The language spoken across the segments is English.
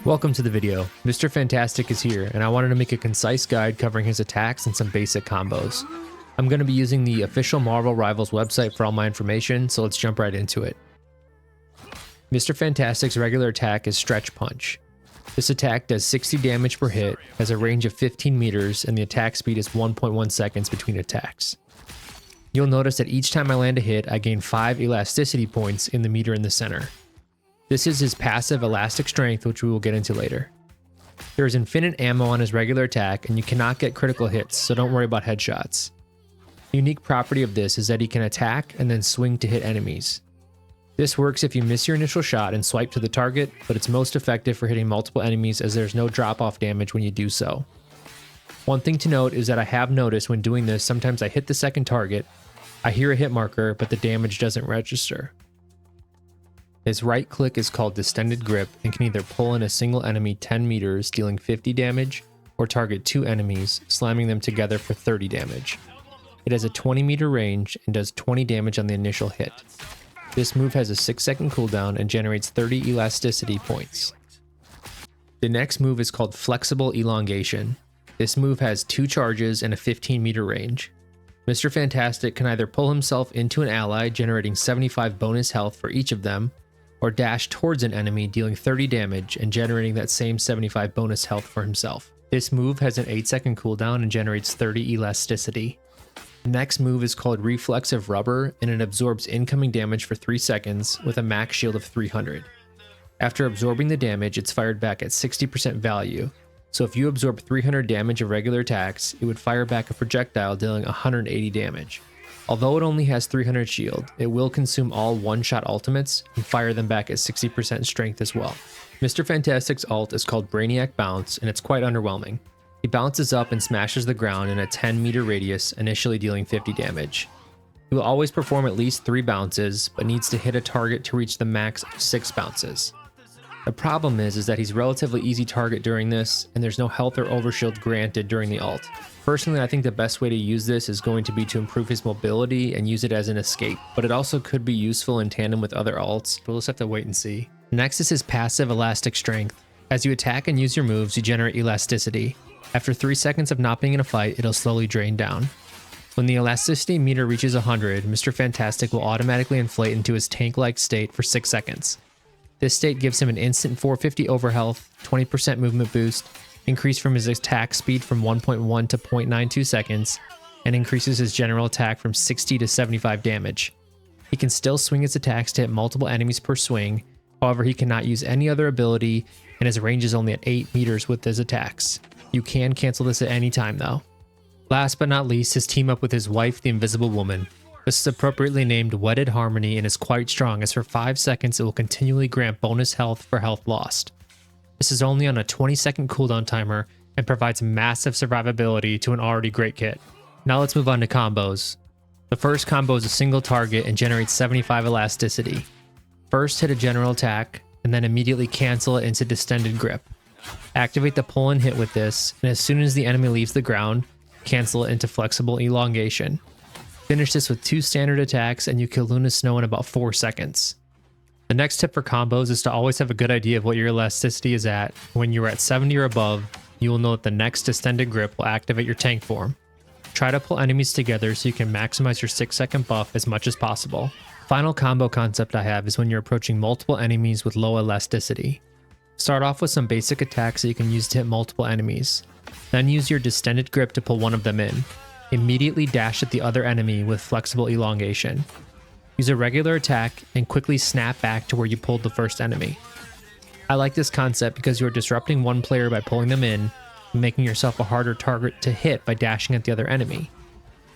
Welcome to the video. Mr. Fantastic is here, and I wanted to make a concise guide covering his attacks and some basic combos. I'm going to be using the official Marvel Rivals website for all my information, so let's jump right into it. Mr. Fantastic's regular attack is Stretch Punch. This attack does 60 damage per hit, has a range of 15 meters, and the attack speed is 1.1 seconds between attacks. You'll notice that each time I land a hit, I gain 5 elasticity points in the meter in the center. This is his passive Elastic Strength, which we will get into later. There is infinite ammo on his regular attack, and you cannot get critical hits, so don't worry about headshots. The unique property of this is that he can attack and then swing to hit enemies. This works if you miss your initial shot and swipe to the target, but it's most effective for hitting multiple enemies as there's no drop-off damage when you do so. One thing to note is that I have noticed when doing this, sometimes I hit the second target, I hear a hit marker, but the damage doesn't register. His right click is called Distended Grip and can either pull in a single enemy 10 meters, dealing 50 damage, or target 2 enemies, slamming them together for 30 damage. It has a 20 meter range and does 20 damage on the initial hit. This move has a 6-second cooldown and generates 30 elasticity points. The next move is called Flexible Elongation. This move has 2 charges and a 15 meter range. Mr. Fantastic can either pull himself into an ally, generating 75 bonus health for each of them, or dash towards an enemy, dealing 30 damage and generating that same 75 bonus health for himself. This move has an 8-second cooldown and generates 30 elasticity. The next move is called Reflexive Rubber, and it absorbs incoming damage for 3 seconds with a max shield of 300. After absorbing the damage, it's fired back at 60% value, so if you absorb 300 damage of regular attacks, it would fire back a projectile dealing 180 damage. Although it only has 300 shield, it will consume all one-shot ultimates and fire them back at 60% strength as well. Mr. Fantastic's ult is called Brainiac Bounce, and it's quite underwhelming. He bounces up and smashes the ground in a 10 meter radius, initially dealing 50 damage. He will always perform at least 3 bounces, but needs to hit a target to reach the max of 6 bounces. The problem is that he's relatively easy target during this, and there's no health or overshield granted during the ult. Personally, I think the best way to use this is going to be to improve his mobility and use it as an escape, but it also could be useful in tandem with other ults, but we'll just have to wait and see. Next is his passive Elastic Strength. As you attack and use your moves, you generate elasticity. After 3 seconds of not being in a fight, it'll slowly drain down. When the elasticity meter reaches 100, Mr. Fantastic will automatically inflate into his tank-like state for 6 seconds. This state gives him an instant 450 overhealth, 20% movement boost, increase from his attack speed from 1.1 to 0.92 seconds, and increases his general attack from 60 to 75 damage. He can still swing his attacks to hit multiple enemies per swing, however he cannot use any other ability, and his range is only at 8 meters with his attacks. You can cancel this at any time though. Last but not least, his team up with his wife, the Invisible Woman. This is appropriately named Wedded Harmony and is quite strong, as for 5 seconds it will continually grant bonus health for health lost. This is only on a 20-second cooldown timer and provides massive survivability to an already great kit. Now let's move on to combos. The first combo is a single target and generates 75 elasticity. First hit a general attack, and then immediately cancel it into Distended Grip. Activate the pull and hit with this, and as soon as the enemy leaves the ground, cancel it into Flexible Elongation. Finish this with 2 standard attacks and you kill Luna Snow in about 4 seconds. The next tip for combos is to always have a good idea of what your elasticity is at. When you're at 70 or above, you will know that the next Distended Grip will activate your tank form. Try to pull enemies together so you can maximize your 6-second buff as much as possible. Final combo concept I have is when you're approaching multiple enemies with low elasticity. Start off with some basic attacks that you can use to hit multiple enemies. Then use your Distended Grip to pull one of them in. Immediately dash at the other enemy with Flexible Elongation. Use a regular attack and quickly snap back to where you pulled the first enemy. I like this concept because you are disrupting one player by pulling them in, and making yourself a harder target to hit by dashing at the other enemy.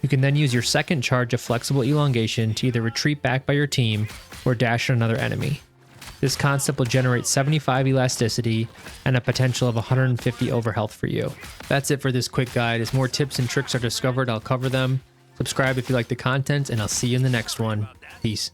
You can then use your second charge of Flexible Elongation to either retreat back by your team or dash at another enemy. This concept will generate 75 elasticity and a potential of 150 overhealth for you. That's it for this quick guide. As more tips and tricks are discovered, I'll cover them. Subscribe if you like the content, and I'll see you in the next one. Peace.